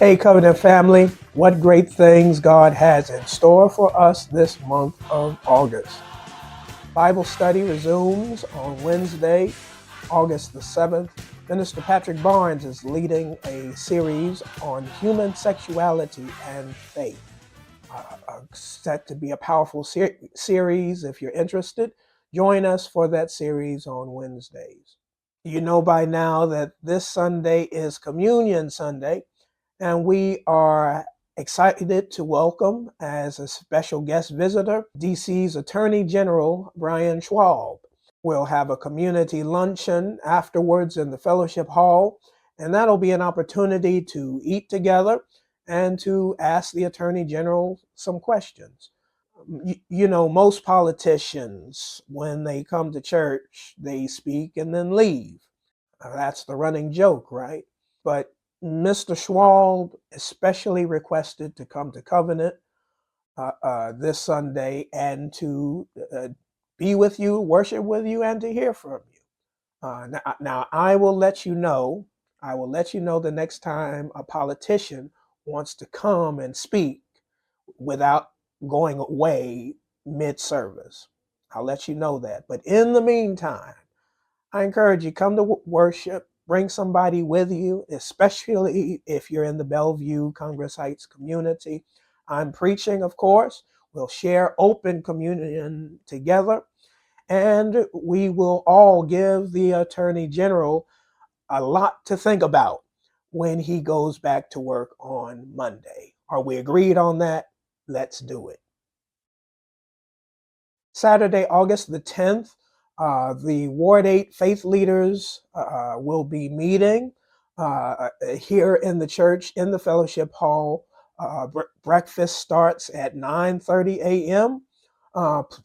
Hey, Covenant family, what great things God has in store for us this month of August. Bible study resumes on Wednesday, August the 7th. Minister Patrick Barnes is leading a series on human sexuality and faith. Set to be a powerful series. If you're interested, join us for that series on Wednesdays. You know by now that this Sunday is Communion Sunday, and we are excited to welcome as a special guest visitor DC's Attorney General Brian Schwab. We'll have a community luncheon afterwards in the fellowship hall, and that'll be an opportunity to eat together and to ask the Attorney General some questions. You know, most politicians, when they come to church, they speak and then leave. That's the running joke, right? But Mr. Schwab especially requested to come to Covenant this Sunday and to be with you, worship with you, and to hear from you. Now, I will let you know. I will let you know the next time a politician wants to come and speak without going away mid-service. I'll let you know that. But in the meantime, I encourage you, come to worship, bring somebody with you, especially if you're in the Bellevue Congress Heights community. I'm preaching, of course. We'll share open communion together, and we will all give the Attorney General a lot to think about when he goes back to work on Monday. Are we agreed on that? Let's do it. Saturday, August the 10th, the Ward 8 faith leaders will be meeting here in the church in the fellowship hall. Breakfast starts at 9:30 a.m.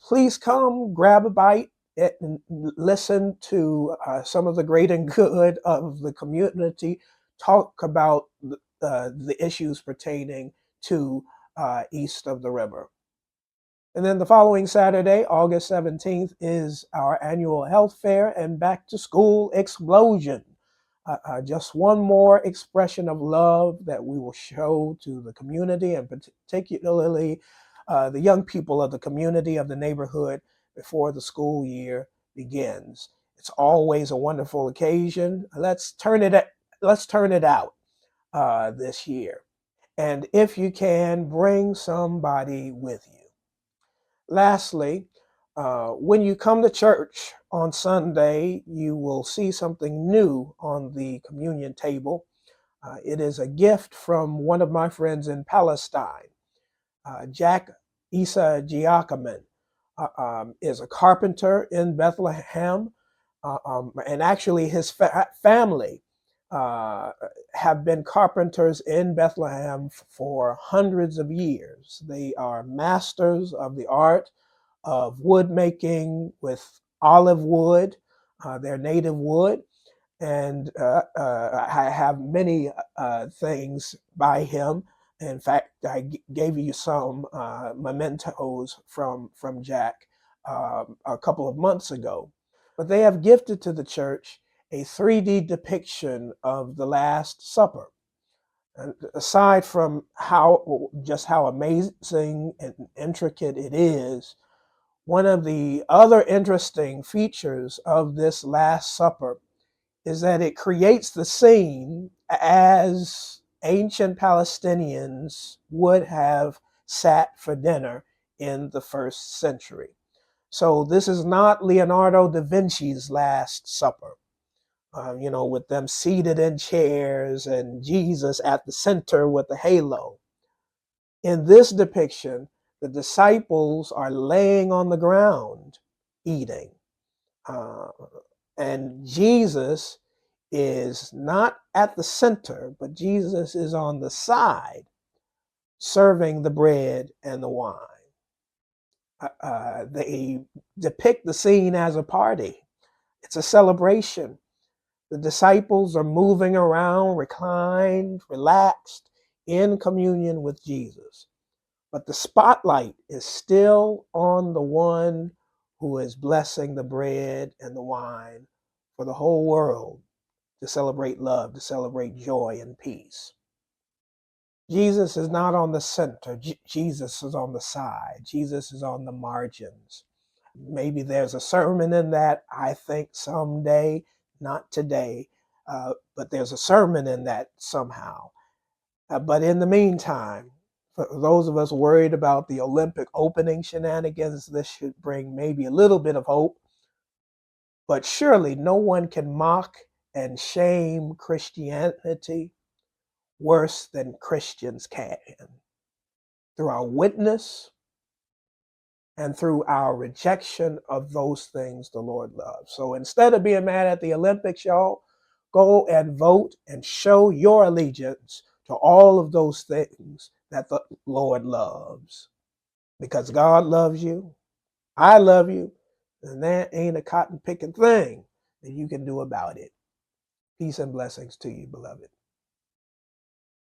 Please come, grab a bite, and listen to some of the great and good of the community talk about the issues pertaining to east of the river. And then the following Saturday, August 17th, is our annual health fair and back to school explosion. Just one more expression of love that we will show to the community, and particularly the young people of the community, of the neighborhood, before the school year begins. It's always a wonderful occasion. Let's turn it out this year. And if you can, bring somebody with you. Lastly, when you come to church on Sunday, you will see something new on the communion table. It is a gift from one of my friends in Palestine. Jack Isa Giacomin is a carpenter in Bethlehem, and actually his family have been carpenters in Bethlehem for hundreds of years. They are masters of the art of wood making with olive wood, their native wood. And I have many things by him. In fact, I gave you some mementos from Jack a couple of months ago. But they have gifted to the church a 3D depiction of the Last Supper. And aside from how amazing and intricate it is, one of the other interesting features of this Last Supper is that it creates the scene as ancient Palestinians would have sat for dinner in the first century. So this is not Leonardo da Vinci's Last Supper, with them seated in chairs and Jesus at the center with the halo. In this depiction, the disciples are laying on the ground eating. Uh, and Jesus is not at the center, but Jesus is on the side serving the bread and the wine. They depict the scene as a party. It's a celebration. The disciples are moving around, reclined, relaxed, in communion with Jesus. But the spotlight is still on the one who is blessing the bread and the wine for the whole world to celebrate love, to celebrate joy and peace. Jesus is not on the center. Jesus is on the side. Jesus is on the margins. Maybe there's a sermon in that, I think someday, not today, but there's a sermon in that somehow. But in the meantime, for those of us worried about the Olympic opening shenanigans, this should bring maybe a little bit of hope. But surely no one can mock and shame Christianity worse than Christians can, through our witness and through our rejection of those things the Lord loves. So instead of being mad at the Olympics, y'all, go and vote and show your allegiance to all of those things that the Lord loves. Because God loves you, I love you, and there ain't a cotton picking thing that you can do about it. Peace and blessings to you, beloved.